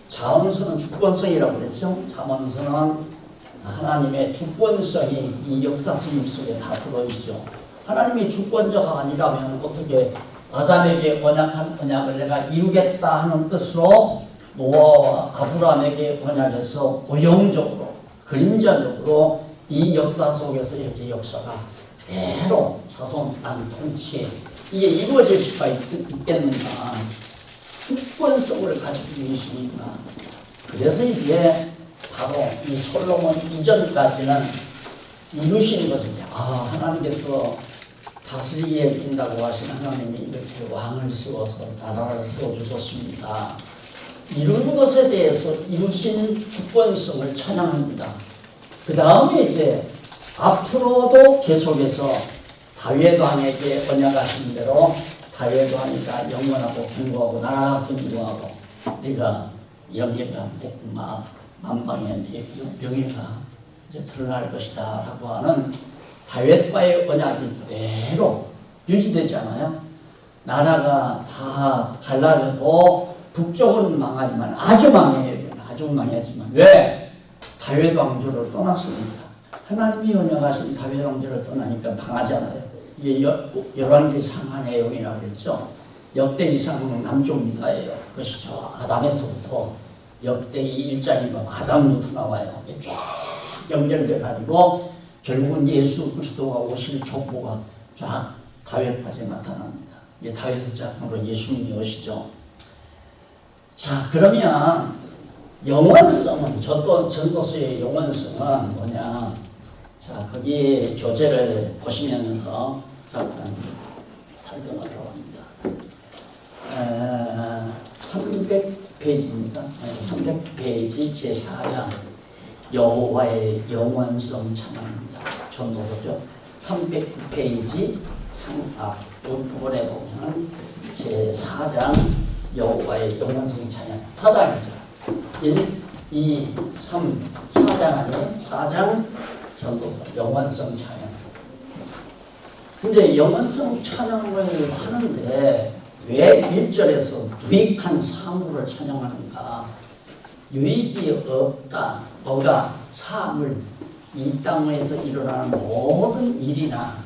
자원서는 주권성이라고 그랬죠. 자원서는 하나님의 주권성이 이 역사 스님 속에 다 들어있죠. 하나님이 주권자가 아니라면 어떻게 아담에게 언약한 언약을 내가 이루겠다 하는 뜻으로 노아와 아브라함에게 언약해서 고용적으로 그림자적으로 이 역사 속에서 이렇게 역사가 그대로 자손 안 통치 이게 이루어질 수가 있겠는가. 주권성을 가지고 계시니까. 그래서 이게 바로 이 솔로몬 이전까지는 이루시는 것은 하나님께서 다스리게 해준다고 하신 하나님이 이렇게 왕을 세워서 나라를 세워주셨습니다. 이루는 것에 대해서 이루신 주권성을 찬양합니다. 그 다음에 이제 앞으로도 계속해서 다윗 왕에게 언약하신 대로 다윗 왕이가 영원하고 견고하고 나라가 견고하고 네가 영예가 만방의 명예가 이제 드러날 것이다 라고 하는 다윗과의 언약이 그대로 유지되잖아요. 나라가 다 갈라져도 북쪽은 망하지만 아주 망해요. 아주 망하지만 왜? 다윗 왕조를 떠났으니까. 하나님이 언약하신 다윗 왕조를 떠나니까 망하잖아요. 이게 열왕기 상하 내용이라고 그랬죠. 역대 이상 남조입니다예요. 그것이 저 아담에서부터 역대기 1장이 아담부터 나와요. 쫙 연결돼 가지고 결국은 예수 그리스도가 오실 족보가 쫙 다윗까지 나타납니다. 이게 다윗의 자손으로 예수님이 오시죠. 자, 그러면 영원성은 전도서의 영원성은 뭐냐? 자, 거기 교재를 보시면서 잠깐 설명하도록 합니다. 300페이지입니다. 300페이지 제4장 여호와의 영원성 찬양입니다. 전도서죠. 309페이지 앞부분에 보면 제4장 여호와의 영원성 찬양 4장이죠. 1, 2, 3, 4장 아니에요? 4장 전도서 영원성 찬양. 근데 영원성 찬양을 하는데 왜 1절에서 유익한 사물을 찬양하는가? 유익이 없다. 뭐가? 사물. 이 땅에서 일어나는 모든 일이나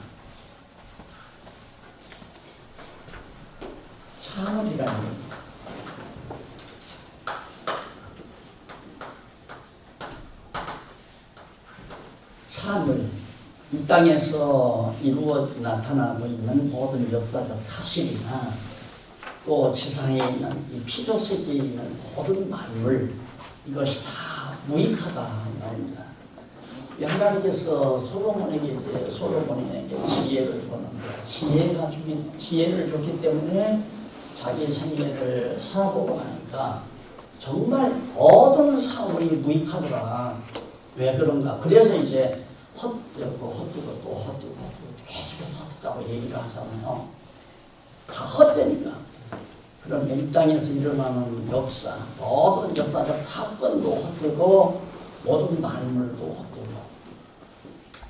사물이라는 겁니다. 사물. 이 땅에서 이루어 나타나고 있는 모든 역사적 사실이나 또 지상에 있는 이 피조세계에 있는 모든 만물 이것이 다 무익하다 이 말입니다. 하나님께서 솔로몬에게 지혜를 줬는데 지혜를 줬기 때문에 자기 생애를 살아보고 나니까 정말 모든 사물이 무익하더라. 왜 그런가? 그래서 이제 헛되고 계속해서 헛되다고 얘기를 하잖아요. 다 헛되니까. 그러면 이 땅에서 일어나는 역사, 모든 역사적 사건도 헛되고 모든 만물도 헛되고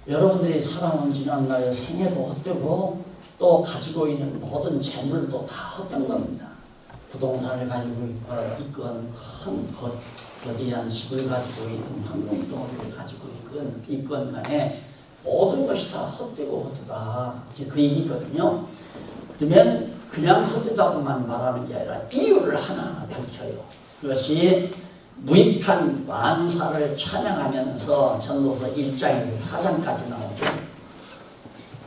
여러분들이 살아온 지난날의 생애도 헛되고 또 가지고 있는 모든 재물도 다 헛된 겁니다. 부동산을 가지고 있건 큰 거대한 집을 가지고 있건 황금덩어리를 가지고 있건 간에 모든 것이 다 헛되고 헛되다. 이제 그 얘기거든요. 그러면 그냥 헛되다고만 말하는 게 아니라 이유를 하나하나 밝혀요. 그것이 무익한 만사를 찬양하면서 전도서 1장에서 4장까지 나오죠.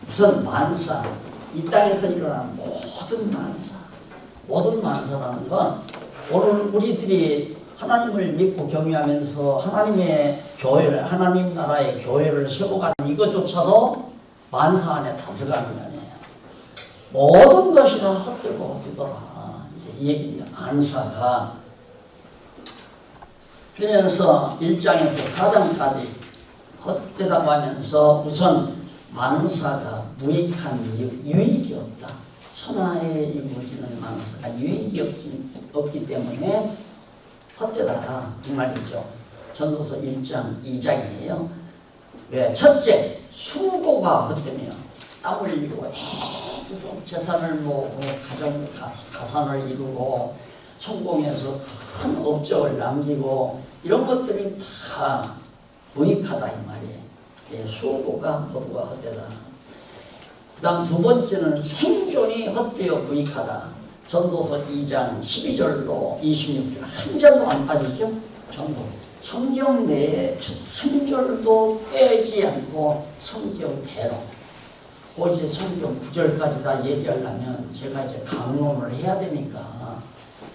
우선 만사, 이 땅에서 일어나는 모든 만사라는 건 오늘 우리들이 하나님을 믿고 경외하면서 하나님의 교회를, 하나님 나라의 교회를 세워가는 이것조차도 만사 안에 다 들어가는 거 아니에요. 모든 것이 다 헛되고 헛되더라. 이제 이 얘기입니다. 만사가. 그러면서 1장에서 4장까지 헛되다고 하면서 우선 만사가 무익한 유익이 없다. 천하에 이루어지는 만사가 유익이 없기 때문에 헛되다. 그 말이죠. 전도서 1장, 2장이에요. 왜? 첫째, 수고가 헛되며 땀 흘리고 애써서 재산을 모으고 가산을 이루고 성공해서 큰 업적을 남기고 이런 것들이 다 무익하다 이 말이에요. 예, 수고가 모두가 헛되다. 그 다음 두 번째는 생존이 헛되어 무익하다. 전도서 2장 12절로 26절 한 절도 안 빠지죠. 전도 성경 내에 한 절도 빼지 않고 성경대로 그 이제 성경 9절까지 다 얘기하려면 제가 이제 강론을 해야 되니까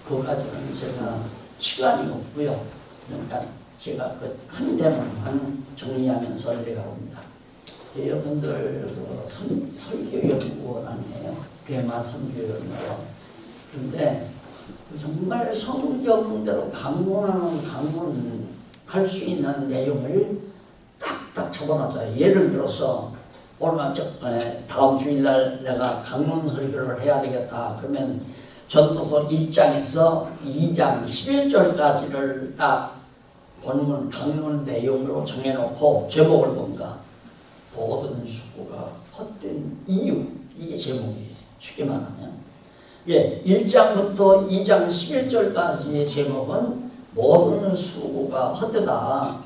그거까지는 제가 시간이 없고요. 그러니까 제가 그 큰 데만 정리하면서 내려갑니다. 여러분들 그 설교연구원 아니에요? 배마 설교연구원. 그런데 정말 성경대로 강론할 수 있는 내용을 딱딱 적어놨어요. 예를 들어서 오늘 다음 주일날 내가 강론 설교를 해야 되겠다. 그러면 전도서 1장에서 2장 11절까지를 딱 본문 강론 내용으로 정해놓고 제목을 뭔가 모든 수고가 헛된 이유, 이게 제목이에요. 쉽게 말하면 예, 1장부터 2장 11절까지의 제목은 모든 수고가 헛되다.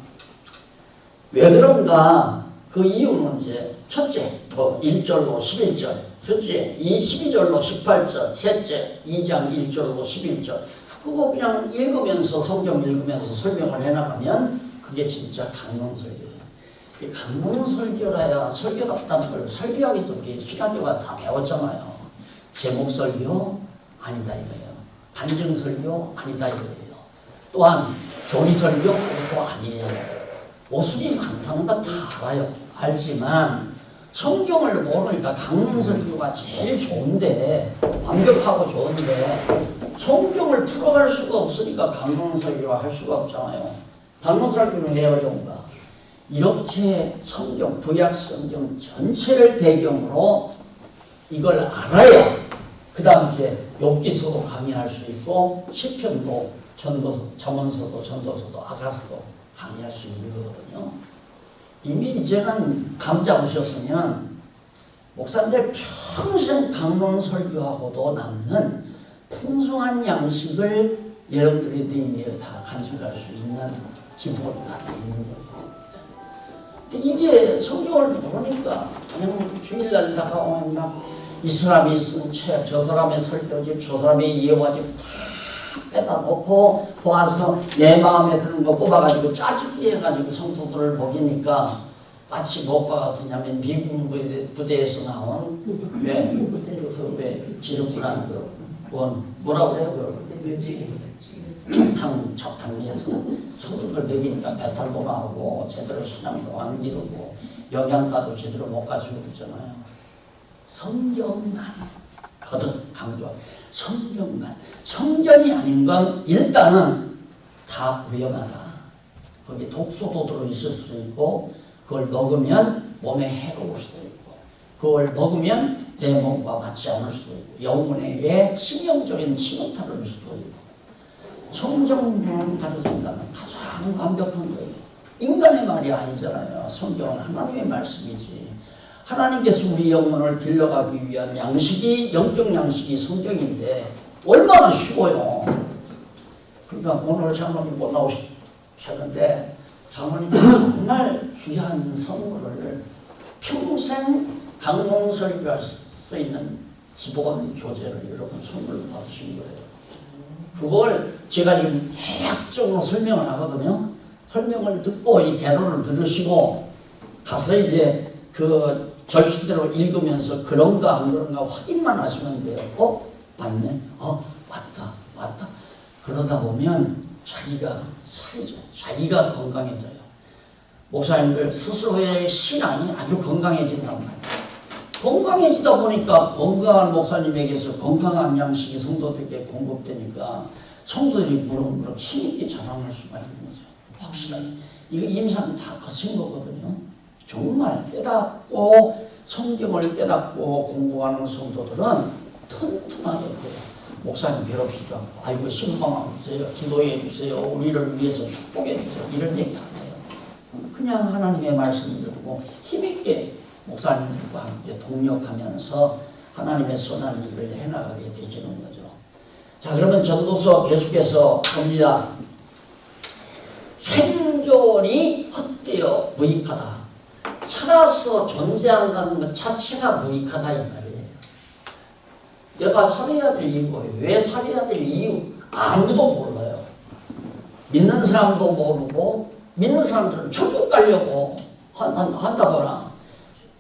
왜 그런가? 그 이유는 이제 첫째, 1절로 11절, 둘째, 12절로 18절, 셋째, 2장 1절로 11절. 그거 그냥 읽으면서 성경 읽으면서 설명을 해나가면 그게 진짜 강론설교예요. 이 강론설교라야 설교답다는 걸 설교하기 위해서 우리 신학교가 다 배웠잖아요. 제목설교 아니다 이거예요. 반증설교 아니다 이거예요. 또한 교리설교 그것도 아니에요. 모순이 많다는 거 다 알아요. 알지만 성경을 모르니까 강론설교가 제일 좋은데 완벽하고 좋은데 성경을 풀어갈 수가 없으니까 강론설교를 할 수가 없잖아요. 강론설교는 왜 어려운가? 이렇게 성경, 구약 성경 전체를 배경으로 이걸 알아야 그 다음 이제 욥기서도 강의할 수 있고 시편도 전도서, 잠언서도 전도서도 아가서도 강의할 수 있는 거거든요. 이미 이제는 감 잡으셨으면 목사님들 평생 강론 설교하고도 남는 풍성한 양식을 여러분들이 다 간직할 수 있는 기본가 있는 거예요. 근데 이게 성경을 모르니까 그냥 주일날 다가오면 막 이 사람이 쓴 책, 저 사람의 설교집, 저 사람의 예화집 다 빼다 놓고 보아서 내 마음에 드는 거 뽑아가지고 짜집기 해가지고 성도들을 먹이니까 마치 뭐가 같으냐면 미군 부대에서 나온 왜 지름분한 뭐라고 그래요? 잡탕에서 성도들 먹이니까 배탈도 나오고 제대로 신앙도 안 이루고 영양가도 제대로 못 가지고 그러잖아요. 성경만 거듭 강조하고 성경만 성경이 아닌 건 일단은 다 위험하다. 거기 독소도 들어있을 수도 있고 그걸 먹으면 몸에 해로울 수도 있고 그걸 먹으면 내 몸과 맞지 않을 수도 있고 영혼에게 심령적인 침묵타를 줄 수도 있고 성경만 가르친다면 가장 완벽한 거예요. 인간의 말이 아니잖아요. 성경은 하나님의 말씀이지. 하나님께서 우리 영혼을 길러가기 위한 양식이 영적 양식이 성경인데 얼마나 쉬워요. 그러니까 오늘 장로님 못 나오셨는데 장로님께서 정말 귀한 선물을 평생 강론설교할 수 있는 기본 교재를 여러분 선물로 받으신 거예요. 그걸 제가 지금 대략적으로 설명을 하거든요. 설명을 듣고 이 개론을 들으시고 가서 이제 그 절수대로 읽으면서 그런가 안 그런가 확인만 하시면 돼요. 맞네? 맞다. 그러다 보면 자기가 살이죠. 자기가 건강해져요. 목사님들 스스로의 신앙이 아주 건강해진단 말이에요. 건강해지다 보니까 건강한 목사님에게서 건강한 양식이 성도들에게 공급되니까 성도들이 무럭무럭 힘있게 자랑할 수가 있는 거죠. 확실하게. 이거 임상 다 거친 거거든요. 정말 깨닫고 성경을 깨닫고 공부하는 성도들은 튼튼하게 그래요. 목사님 괴롭히지도 않고 아이고 신방하고 주세요. 지도해 주세요. 우리를 위해서 축복해 주세요. 이런 얘기 안 해요. 그냥 하나님의 말씀을 듣고 힘있게 목사님들과 함께 동력하면서 하나님의 선한 일을 해나가게 되시는 거죠. 자, 그러면 전도서 계속해서 봅니다. 생존이 헛되어 무익하다. 살아서 존재한다는 것 자체가 무익하다 이 말이에요. 내가 살아야 될 이유가 왜 살아야 될 이유 아무도 몰라요. 믿는 사람도 모르고 믿는 사람들은 천국 가려고 한다거나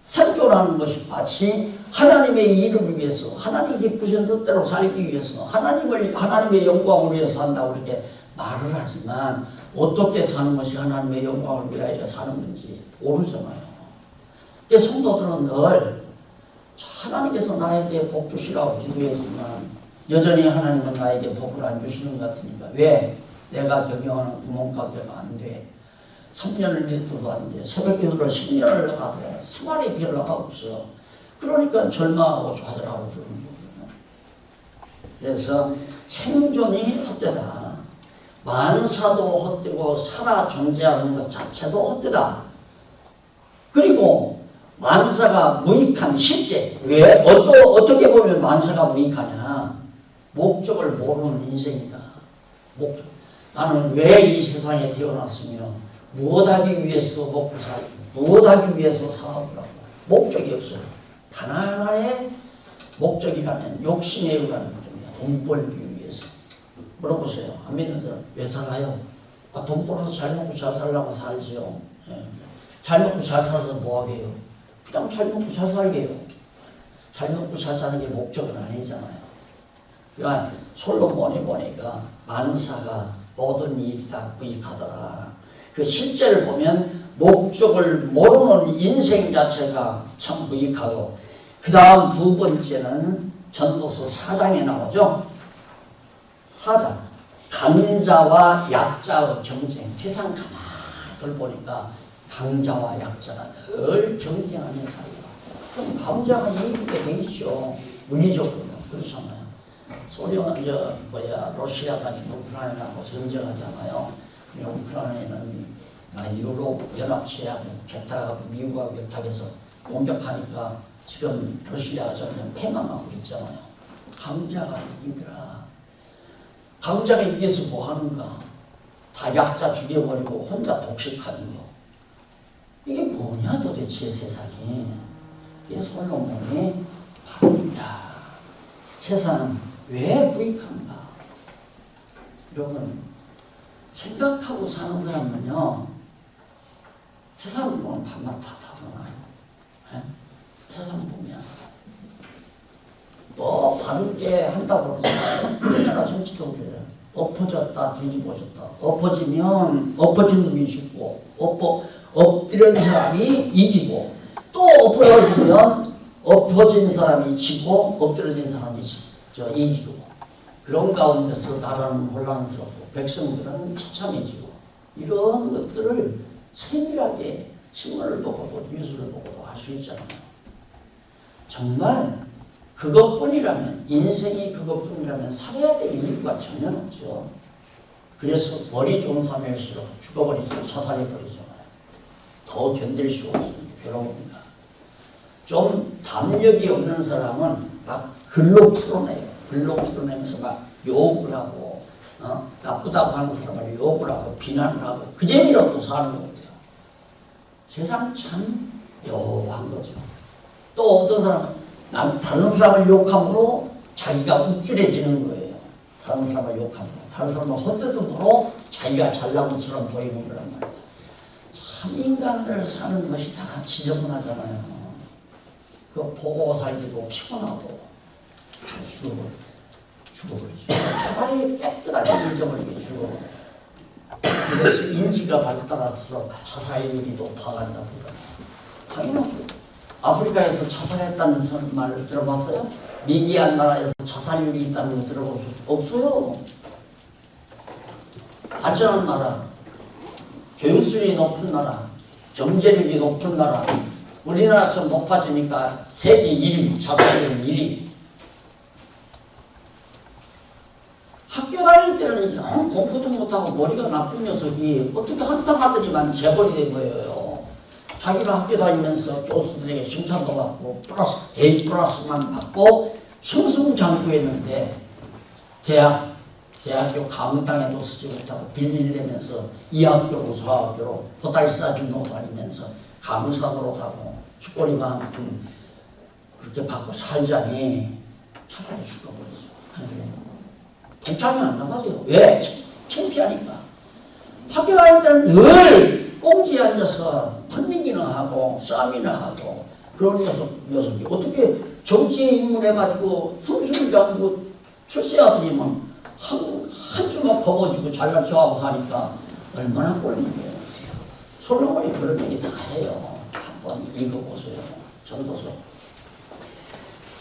생존하는 것이 마치 하나님의 이름을 위해서 하나님 기쁘신 뜻대로 살기 위해서 하나님의 영광을 위해서 산다고 그렇게 말을 하지만 어떻게 사는 것이 하나님의 영광을 위하여 사는 건지 모르잖아요. 그래서 성도들은 늘 하나님께서 나에게 복 주시라고 기도했지만 여전히 하나님은 나에게 복을 안 주시는 것 같으니까 왜? 내가 경영하는 구멍가게가 안 돼. 3년을 믿어도 안 돼. 새벽 기도를 10년을 가도 생활이 변화가 없어. 그러니까 절망하고 좌절하고 그러는 거거든요. 그래서 생존이 헛되다. 만사도 헛되고 살아 존재하는 것 자체도 헛되다. 그리고 만사가 무익한 실제. 왜? 어떻게 보면 만사가 무익하냐. 목적을 모르는 인생이다. 목적. 나는 왜 이 세상에 태어났으며 무엇하기 위해서 먹고 살고 무엇하기 위해서 사업을 하고 목적이 없어요. 단 하나의 목적이라면 욕심에 의한 목적입니다. 돈 벌기 위해서. 물어보세요. 안 믿는 사람 왜 살아요? 돈 벌어서 잘 먹고 잘 살려고 살죠. 예. 잘 먹고 잘 살아서 뭐 하게요? 그냥 잘 먹고 잘 살게요. 잘 먹고 잘 사는 게 목적은 아니잖아요. 그러니까 솔로몬이 보니까 만사가 모든 일이 다 무익하더라. 그 실제를 보면 목적을 모르는 인생 자체가 참 무익하고 그 다음 두 번째는 전도서 4장에 나오죠. 4장 강자와 약자의 경쟁. 세상 가만히 보니까 강자와 약자가 늘 경쟁하는 사이다. 그럼 강자가 이기게 돼 있죠. 물리적으로 그렇잖아요. 소련은 러시아가 지금 우크라이나하고 전쟁하잖아요. 우크라이나는 유럽 연합체하고 결탁하고 미국하고 결탁해서 공격하니까 지금 러시아가 점점 패망하고 있잖아요. 강자가 이기더라. 강자가 이겨서 뭐 하는가? 다 약자 죽여버리고 혼자 독식하는 거. 이게 뭐냐 도대체 세상이. 이게 솔로몬이 바랍니다. 세상은 왜 무익한가? 여러분 생각하고 사는 사람은요 세상 보면 밤낮 다 다르나요? 네? 세상 보면 뭐 바르게 한다고 그러잖아요. 우리나라 정치도 그래요. 엎어졌다 뒤집어졌다. 엎어지면 엎어진 놈이 죽고 엎드린 사람이 이기고 또 엎어지면 엎어진 사람이 지고 엎드려진 사람이 이기고 그런 가운데서 나라는 혼란스럽고 백성들은 처참해지고 이런 것들을 세밀하게 신문을 보고도 뉴스를 보고도 알 수 있잖아요. 정말 그것뿐이라면 인생이 그것뿐이라면 살아야 될 이유가 전혀 없죠. 그래서 머리 좋은 사람일수록 죽어버리죠. 자살해버리잖아요. 더 견딜 수 없으니 괴로웁니다. 좀 담력이 없는 사람은 막 글로 풀어내요. 글로 풀어내면서 막 욕을 하고 나쁘다고 하는 사람을 욕을 하고 비난을 하고 그 재미로 또 사는 것 같아요. 세상 참 묘한 거죠. 또 어떤 사람은 다른 사람을 욕함으로 자기가 우쭐해지는 거예요. 다른 사람을 욕함으로. 다른 사람을 헛되도록 자기가 잘난 것처럼 보이는 거란 말이에요. 참 인간들 사는 것이 다 지저분하잖아요. 그거 보고 살기도 피곤하고 죽어버리죠. 차라리 깨끗하게 잊어버리게 죽어버려요. 그래서 인지가 발달해서 자살률이 높아간다고 그래요. 당연하죠. 아프리카에서 자살했다는 말 들어봤어요? 미기한 나라에서 자살률이 있다는 거 들어보셨어요? 없어요. 발전한 나라, 교육수준이 높은 나라, 경제력이 높은 나라, 우리나라처럼 높아지니까 세계 1위, 자살률 1위. 학교 다닐 때는 영 공부도 못하고 머리가 나쁜 녀석이 어떻게 한탕하더니만 재벌이 된 거예요. 자기가 학교 다니면서 교수들에게 칭찬도 받고 A 플러스만 받고 승승장구했는데 대학교 가문 땅에도 쓰지 못하고 빌빌대면서 이 학교로 저 학교로 보따리 싸주고 다니면서 강산으로 가고 죽거리만큼 그렇게 받고 살자니 차라리 죽어버리죠. 동참이 안 나가세요. 왜? 창피하니까. 학교 다닐 때는 늘 꽁지에 앉아서 컨닝이나 하고 싸움이나 하고 그런 녀석이 어떻게 정치에 입문해가지고 숨숨이 잡고 출세아들이면 한 주먹 겁어주고 잘난 척하고 사니까 얼마나 꼴린데요. 솔로몬이 그런 얘기 다 해요. 한번 읽어보세요. 전도서.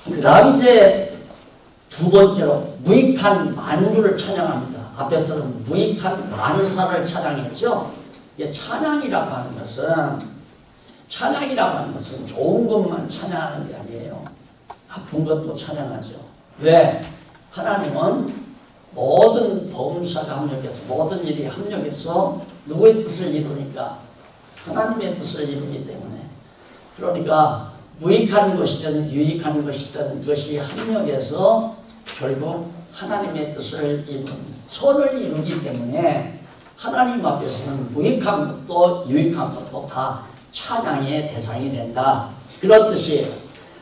그 다음 이제 두 번째로 무익한 만주를 찬양합니다. 앞에서는 무익한 만사를 찬양했죠. 찬양이라고 하는 것은 좋은 것만 찬양하는 게 아니에요. 나쁜 것도 찬양하죠. 왜? 하나님은 모든 범사가 합력해서 모든 일이 합력해서 누구의 뜻을 이루니까 하나님의 뜻을 이루기 때문에 그러니까 무익한 것이든 유익한 것이든 그것이 합력해서 결국 하나님의 뜻을 이루는 선을 이루기 때문에 하나님 앞에서는 무익한 것도 유익한 것도 다 찬양의 대상이 된다. 그런 뜻이에요.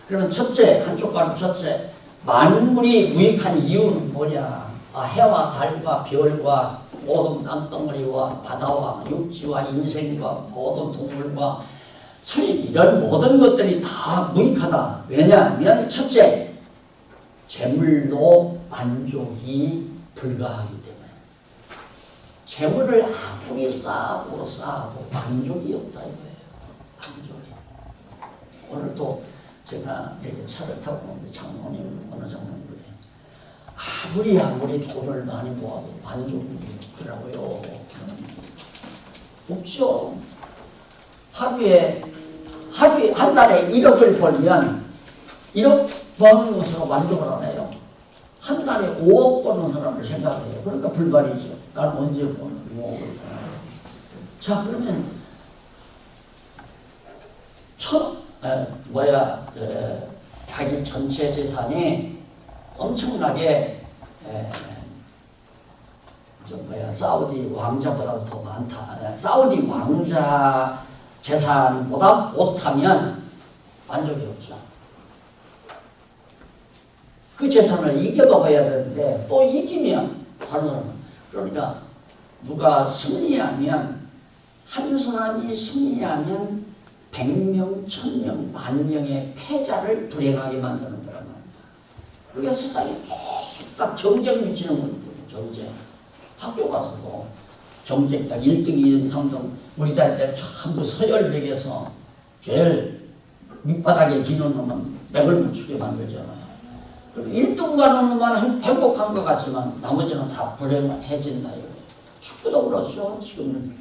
그러면 첫째, 한쪽 가로 첫째, 만물이 무익한 이유는 뭐냐? 해와 달과 별과 모든 땅덩어리와 바다와 육지와 인생과 모든 동물과 수림 이런 모든 것들이 다 무익하다. 왜냐하면 첫째, 재물로 만족이 불가하기 때문에 재물을 아무리 쌓아도 만족이 없다 이거예요. 만족이. 오늘도 제가 이렇게 차를 타고 오는데 장모님 어느 장모님 아무리 돈을 많이 모아도 만족이 없더라고요. 없죠. 하루에 한 달에 1억을 벌면 1억 버는 것으로 만족을 안 해요. 한 달에 5억 버는 사람을 생각해요. 그러니까 불발이죠. 난 언제 버는 5억을 버나. 자 그러면 자기 전체 재산이 엄청나게 사우디 왕자보다 더 많다. 사우디 왕자 재산보다 못하면 만족이 없죠. 그 재산을 이겨먹어야 되는데 또 이기면 다른 사람은 그러니까 누가 승리하면 한 사람이 승리하면 100명, 1000명, 10,000명의 패자를 불행하게 만드는 거란 말입니다. 그러니까 세상에 계속 딱 경쟁 미치는 분들, 경쟁. 학교 가서도 경쟁 딱 1등, 2등, 3등 우리 다닐 때 전부 서열백에서 제일 밑바닥에 기는 놈은 맥을 못 추게 만들잖아요. 그리고 1등 가는 놈만 행복한 것 같지만 나머지는 다 불행해진다. 축구도 그렇죠. 지금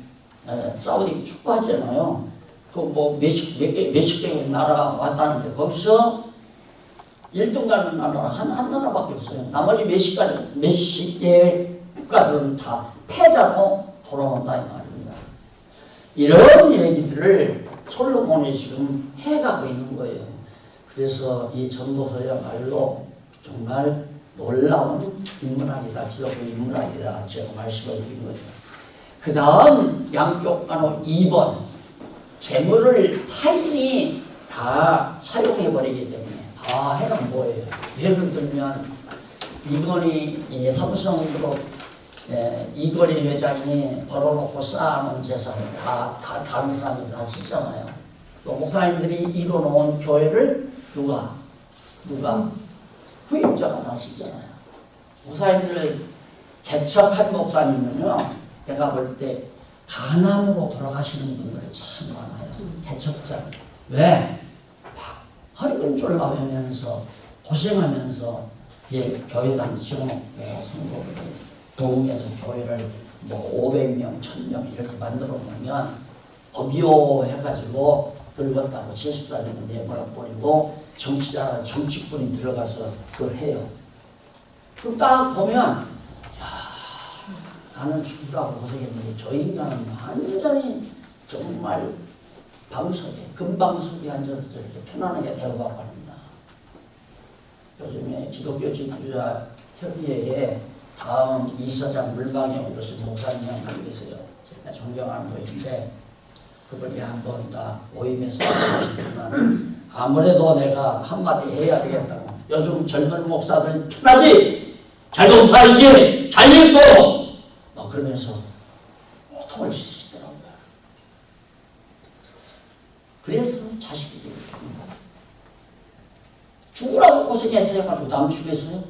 사우디 축구 하잖아요. 그 뭐 몇십 개국 나라가 왔다는데 거기서 1등 가는 나라가 한 나라밖에 없어요. 나머지 몇십 개 국가들은 다 패자로 돌아온다 이 말입니다. 이런 얘기들을 솔로몬이 지금 해가고 있는 거예요. 그래서 이 전도서야말로 정말 놀라운 인문학이다, 기독교 인문학이다 제가 말씀을 드린 거죠. 그 다음 양쪽 간호 2번 재물을 타인이 다 사용해버리기 때문에 다 해는 뭐예요? 예를 들면 이건희 삼성그룹 이건희 회장이 벌어놓고 쌓아놓은 재산을 다 다른 사람이 다 쓰잖아요. 또 목사님들이 이뤄놓은 교회를 누가 후임자가 다 쓰잖아요. 목사님들 개척한 목사님은요, 내가 볼 때 간암으로 돌아가시는 분들이 참 많아요. 개척자. 왜? 막 허리를 졸라매면서 고생하면서 교회당 지어놓고 선거를 도움해서 교회를 뭐 500명, 1000명 이렇게 만들어 놓으면 법이요 해가지고 늙었다고 70살이면 내버려버리고 정치꾼이 들어가서 그걸 해요. 그럼 딱 보면 나는 죽으라고 고생했는데 저 인간은 완전히 정말 금방석에 앉아서 저렇게 편안하게 대화하고 합니다. 요즘에 기독교 지도자 협의회에 다음 이사장 물방에 오르신 목사님 한 분 계세요. 제가 존경하는 분인데 그분이 한번 다 모임에서 하시지만 아무래도 내가 한마디 해야 되겠다고. 요즘 젊은 목사들 편하지? 잘 목사이지? 잘 읽고! 막 그러면서 호통을 치시더라고요. 그래서 자식들이 죽으라고 고생해서 남 주겠어요?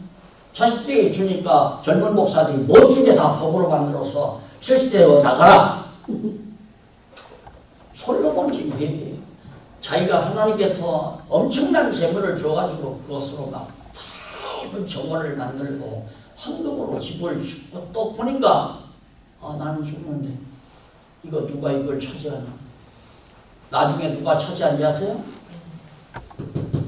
자식들에게 주니까 젊은 목사들이 못 주게 다 법으로 만들어서 70대 나가라. 솔로몬 지금 얘기해요. 자기가 하나님께서 엄청난 재물을 줘가지고 그것으로 막 넓은 정원을 만들고 황금으로 집을 짓고 또 보니까 나는 죽는데 이거 누가 이걸 차지하나? 나중에 누가 차지한지 아세요?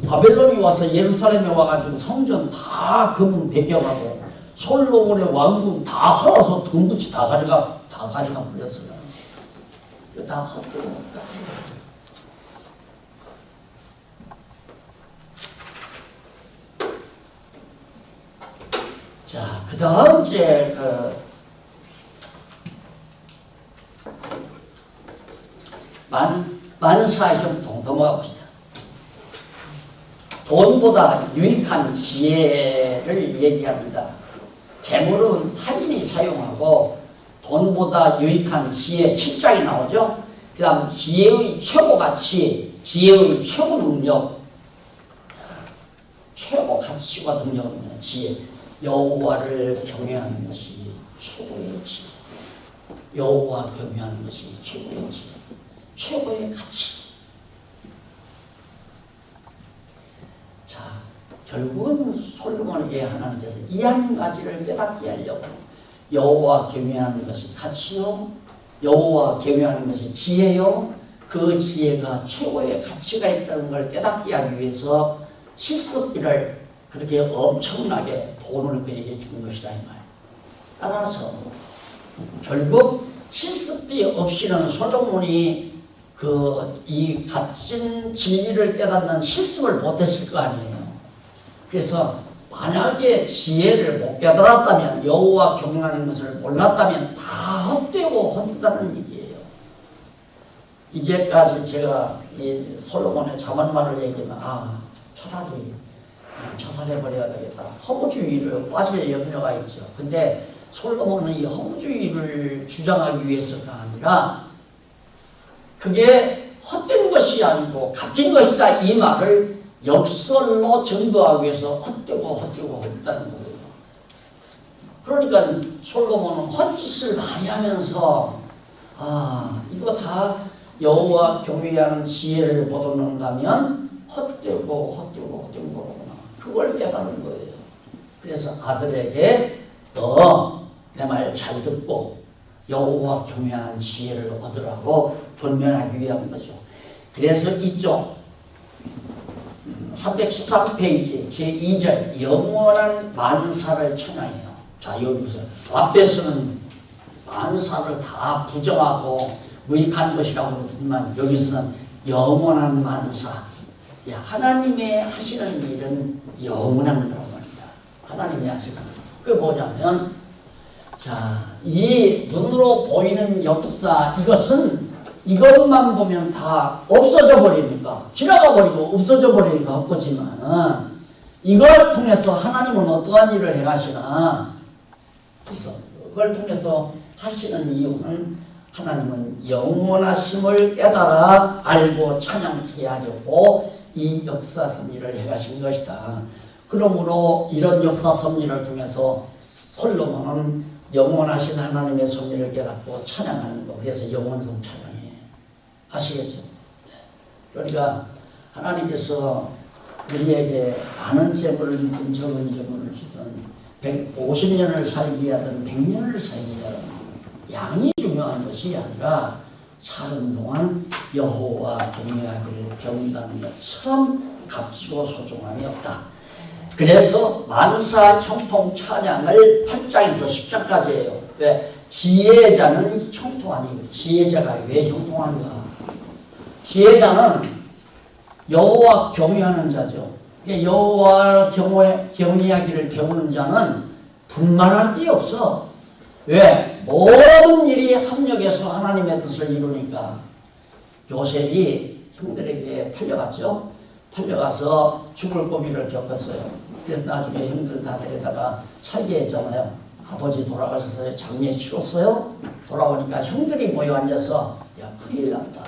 바벨론이 와서 예루살렘에 와가지고 성전 다 금 베껴가고 솔로몬의 왕궁 다 헐어서 돈부치 다 가져가 버렸어요. 이거 다 헛되었다. 자, 그 다음 이제 만사형통 넘어가 봅시다. 돈보다 유익한 지혜를 얘기합니다. 재물은 타인이 사용하고 돈보다 유익한 지혜 7장이 나오죠. 그 다음 지혜의 최고 가치, 지혜의 최고 능력. 최고 가치와 능력은 지혜. 여호와를 경외하는 것이 최고의 지혜. 여호와 경외하는 것이 최고의 지혜. 최고의 가치. 자, 결국은 솔로몬에게 하나님께서 이 한 가지를 깨닫게 하려고 여호와 경외하는 것이 가치요, 여호와 경외하는 것이 지혜요, 그 지혜가 최고의 가치가 있다는 걸 깨닫게 하기 위해서 시습비를 그렇게 엄청나게 돈을 그에게 준 것이다 이 말. 따라서 결국 시습비 없이는 솔로몬이 이 값진 진리를 깨닫는 실습을 못했을 거 아니에요. 그래서 만약에 지혜를 못 깨달았다면, 여호와 경외하는 것을 몰랐다면 다 헛되고 헛되다는 얘기예요. 이제까지 제가 이 솔로몬의 자만말을 얘기하면 차라리 자살해버려야 되겠다. 허무주의를 빠질 염려가 있죠. 근데 솔로몬은 이 허무주의를 주장하기 위해서가 아니라 그게 헛된 것이 아니고 값진 것이다 이 말을 역설로 증거하기 위해서 헛되다는 거예요. 그러니까 솔로몬은 헛짓을 많이 하면서 이거 다 여호와 경외하는 지혜를 보존한다면 헛된 거구나. 그걸 깨달은 거예요. 그래서 아들에게 너 내 말 잘 듣고 여호와 경외하는 지혜를 얻으라고 권면하기 위한 거죠. 그래서 이쪽 313페이지 제2절 영원한 만사를 찬양해요. 자, 여기서 앞에서는 만사를 다 부정하고 무익한 것이라고 그러지만 여기서는 영원한 만사. 하나님의 하시는 일은 영원한 거란 말이다. 하나님이 하시는 일. 그게 뭐냐면 이 눈으로 보이는 역사 이것만 보면 다 없어져 버리니까 지나가 버리고 없어져 버리니까 헛거지만은 이걸 통해서 하나님은 어떠한 일을 해가시나 그래서 그걸 통해서 하시는 이유는 하나님은 영원하심을 깨달아 알고 찬양케 하려고 이 역사 섭리를 해가신 것이다. 그러므로 이런 역사 섭리를 통해서 솔로몬은 영원하신 하나님의 섭리를 깨닫고 찬양하는 거. 그래서 영원성 찬양이에요. 아시겠죠? 그러니까 하나님께서 우리에게 많은 재물을 주든 적은 재물을 주든 50년을 살게 하든 100년을 살게 하든 양이 중요한 것이 아니라 사는 동안 여호와 경외하기를 배운다는 것처럼 값지고 소중함이 없다. 그래서 만사 형통 찬양을 8장에서 10장까지 해요. 왜? 지혜자는 형통하니 지혜자가 왜 형통한가? 지혜자는 여호와 경외하는 자죠. 여호와 경외하기를 배우는 자는 분만할 게 없어. 왜? 모든 일이 합력해서 하나님의 뜻을 이루니까. 요셉이 형들에게 팔려갔죠. 팔려가서 죽을 고비를 겪었어요. 그래서 나중에 형들 다 데려다가 살게 했잖아요. 아버지 돌아가셔서 장례 치렀어요. 돌아오니까 형들이 모여 앉아서 야 큰일 났다.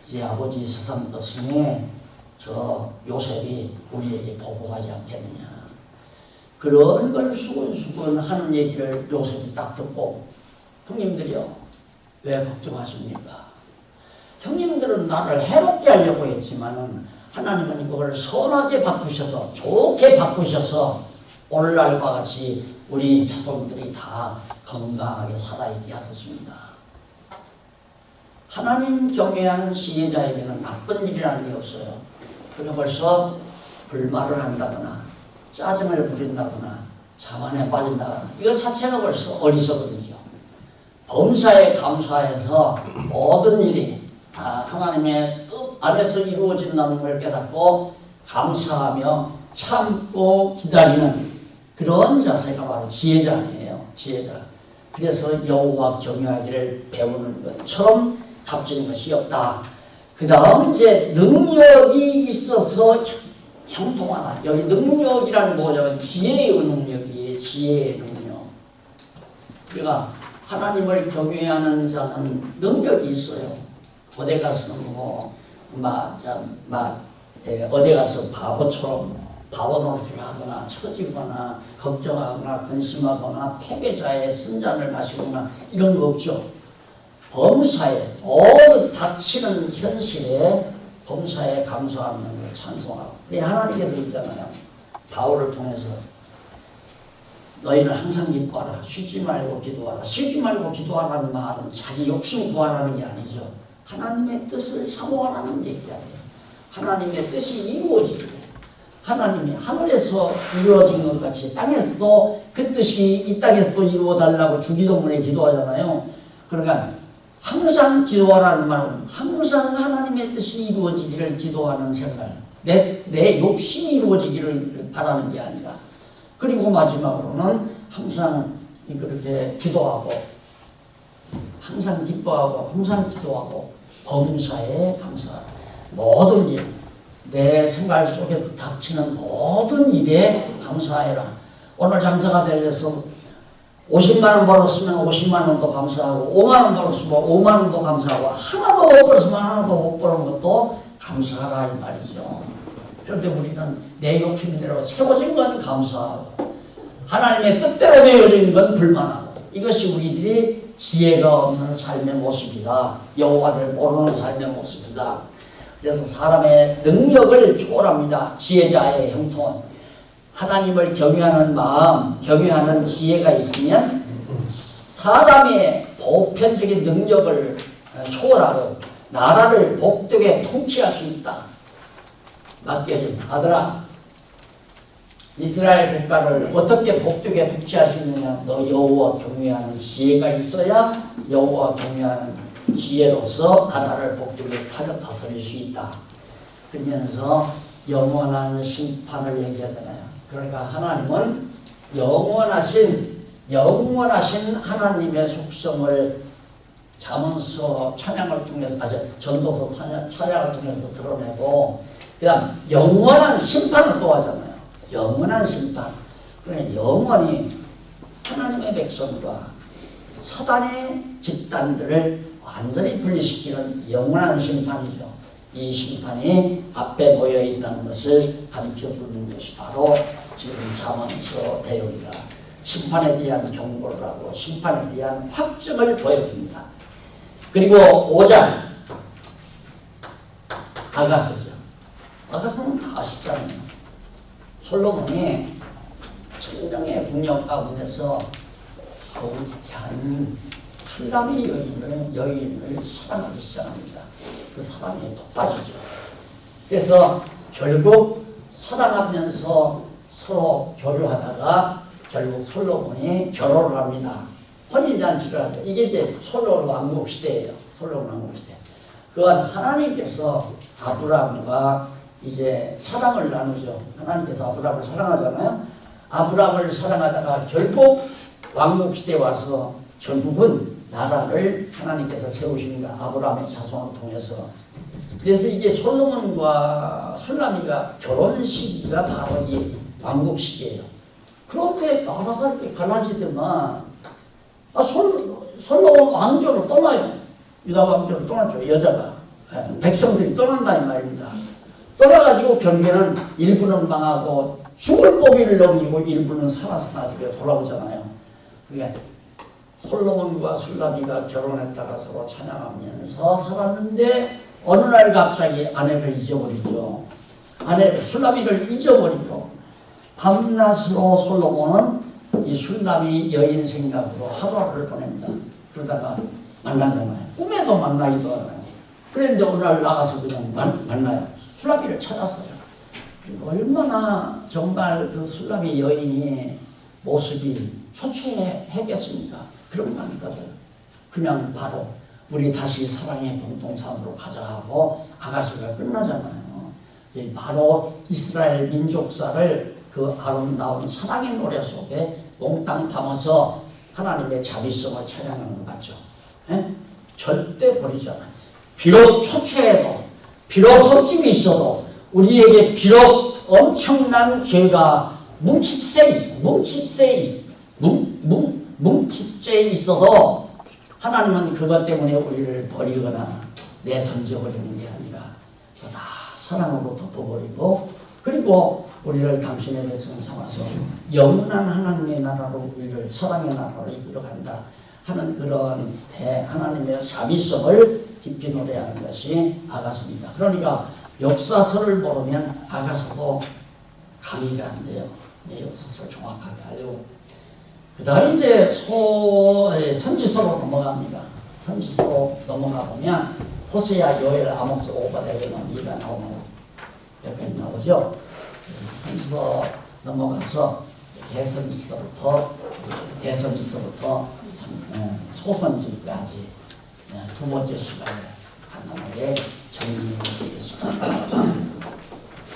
이제 아버지 세상 뜻이니 저 요셉이 우리에게 보복하지 않겠느냐. 그런 걸 수근수근 하는 얘기를 요셉이 딱 듣고 형님들이요 왜 걱정하십니까? 형님들은 나를 해롭게 하려고 했지만은 하나님은 그걸 선하게 바꾸셔서 좋게 바꾸셔서 오늘날과 같이 우리 자손들이 다 건강하게 살아있게 하셨습니다. 하나님 경외하는 지혜자에게는 나쁜 일이라는 게 없어요. 그래 벌써 불말을 한다거나 짜증을 부린다거나 자만에 빠진다거나 이거 자체가 벌써 어리석음이죠. 범사에 감사해서 모든 일이 다 하나님의 뜻 안에서 이루어진다는 걸 깨닫고 감사하며 참고 기다리는 그런 자세가 바로 지혜자 아니에요. 지혜자. 그래서 여호와 경외하기를 배우는 것처럼 값진 것이 없다. 그 다음 이제 능력이 있어서 형통하다. 여기 능력이라는 뭐냐면 지혜의 능력이에요. 지혜의 능력. 우리가 하나님을 경외하는 자는 능력이 있어요. 어디 가서는 어디 가서 바보처럼 바보 노릇을 하거나 처지거나 걱정하거나 근심하거나 패배자의 쓴잔을 마시거나 이런 거 없죠. 범사에 모든 닥치는 현실에 범사에 감사하는 걸 찬송하고 우리 하나님께서 있잖아요. 바울을 통해서 너희는 항상 기뻐하라. 쉬지 말고 기도하라. 쉬지 말고 기도하라는 말은 자기 욕심 구하라는 게 아니죠. 하나님의 뜻을 사모하라는 얘기 아니에요. 하나님의 뜻이 이루어지게 하나님이 하늘에서 이루어진 것 같이 땅에서도 그 뜻이 이 땅에서도 이루어달라고 주기도문에 기도하잖아요. 그러니까 항상 기도하라는 말은 항상 하나님의 뜻이 이루어지기를 기도하는 생각, 내 욕심이 이루어지기를 바라는 게 아니라 그리고 마지막으로는 항상 그렇게 기도하고 항상 기뻐하고 항상 기도하고 범사에 감사하라. 모든 일, 내 생활 속에서 닥치는 모든 일에 감사해라. 오늘 장사가 되어서 50만 원 벌었으면 50만 원도 감사하고 5만 원 벌었으면 5만 원도 감사하고 하나도 못 벌었으면 하나도 못 버는 것도 감사하라 이 말이죠. 그런데 우리는 내 욕심대로 채워진 건 감사하고 하나님의 뜻대로 되어진 건 불만하고 이것이 우리들이 지혜가 없는 삶의 모습이다. 여호와를 모르는 삶의 모습이다. 그래서 사람의 능력을 초월합니다. 지혜자의 형통은 하나님을 경외하는 마음, 경외하는 지혜가 있으면 사람의 보편적인 능력을 초월하고 나라를 복되게 통치할 수 있다. 맡겨진 아들아, 이스라엘 국가를 어떻게 복되게 통치할 수 있느냐? 너 여호와 경외하는 지혜가 있어야 여호와 경외하는 지혜로서 나라를 복되게 다스릴 수 있다. 그러면서 영원한 심판을 얘기하잖아요. 그러니까 하나님은 영원하신 하나님의 속성을 잠언서 찬양을 통해서 전도서 찬양을 통해서 드러내고 그다음 영원한 심판을 또 하잖아요. 영원한 심판. 그러니까 영원히 하나님의 백성과 사단의 집단들을 완전히 분리시키는 영원한 심판이죠. 이 심판이 앞에 놓여 있다는 것을 가르쳐 주는 것이 바로 지금 잠언서 내용이다. 심판에 대한 경고를 하고 심판에 대한 확증을 보여줍니다. 그리고 5장 아가서죠. 아가서는 다 아시잖아요. 솔로몬이 천명의 국력 가운데서 거룩한 술람의 여인을 사랑하기 시작합니다. 그 사랑에 푹 빠지죠. 그래서 결국 사랑하면서 서로 교류하다가 결국 솔로몬이 결혼을 합니다. 혼인잔치를 하죠. 이게 이제 솔로몬 왕국 시대예요. 솔로몬 왕국 시대. 그건 하나님께서 아브라함과 이제 사랑을 나누죠. 하나님께서 아브라함을 사랑하잖아요. 아브라함을 사랑하다가 결국 왕국시대에 와서 결국은 나라를 하나님께서 세우십니다. 아브라함의 자손을 통해서. 그래서 이게 솔로몬과 술라미가 결혼 시기가 바로 이 왕국 시기예요. 그런데 나라가 이렇게 갈라지더만 솔로몬 왕조를 떠나요. 유다 왕조를 떠났죠. 여자가. 백성들이 떠난다 이 말입니다. 떠나가지고 결국에는 일부는 망하고 죽을 고비를 넘기고 일부는 살아서 나중에 돌아오잖아요. 그러니까 솔로몬과 술라미가 결혼했다가 서로 찬양하면서 살았는데 어느 날 갑자기 아내를 잊어버리죠. 술라미를 잊어버리고 밤낮으로 솔로몬은 이 술라미 여인 생각으로 하루하루를 보냅니다. 그러다가 만나잖아요. 꿈에도 만나기도 하나요. 그런데 어느 날 나가서 그냥 만나요. 술라미를 찾았어요. 그리고 얼마나 정말 그 술라미 여인이 모습이 초췌했겠습니까? 그런 거 아닐까요? 그냥 바로 우리 다시 사랑의 봉동산으로 가자 하고 아가씨가 끝나잖아요. 바로 이스라엘 민족사를 그 아름다운 사랑의 노래 속에 몽땅 담아서 하나님의 자비성을 찬양하는 것 같죠. 에? 절대 버리지 않아요. 비록 초췌해도 비록 헛짐이 있어도 우리에게 비록 엄청난 죄가 뭉칫세 있어도 하나님은 그것 때문에 우리를 버리거나 내던져버리는 게 아니라 다 사랑으로 덮어버리고 그리고 우리를 당신의 백성 삼아서 영원한 하나님의 나라로 우리를 사랑의 나라로 이끌어간다 하는 그런 하나님의 자비성을 깊이 노래하는 것이 아가서입니다. 그러니까 역사서를 모르면 아가서도 강의가 안 돼요. 역사서를 정확하게 알고 그 다음에 이제 선지서로 넘어갑니다. 선지서로 넘어가 보면 호세아, 요엘, 아모스, 오바댜, 미가 나오는 여기까지 나오죠. 선지서 넘어가서 대선지서부터 소선지까지 두 번째 시간에 간단하게 정리해 드리겠습니다.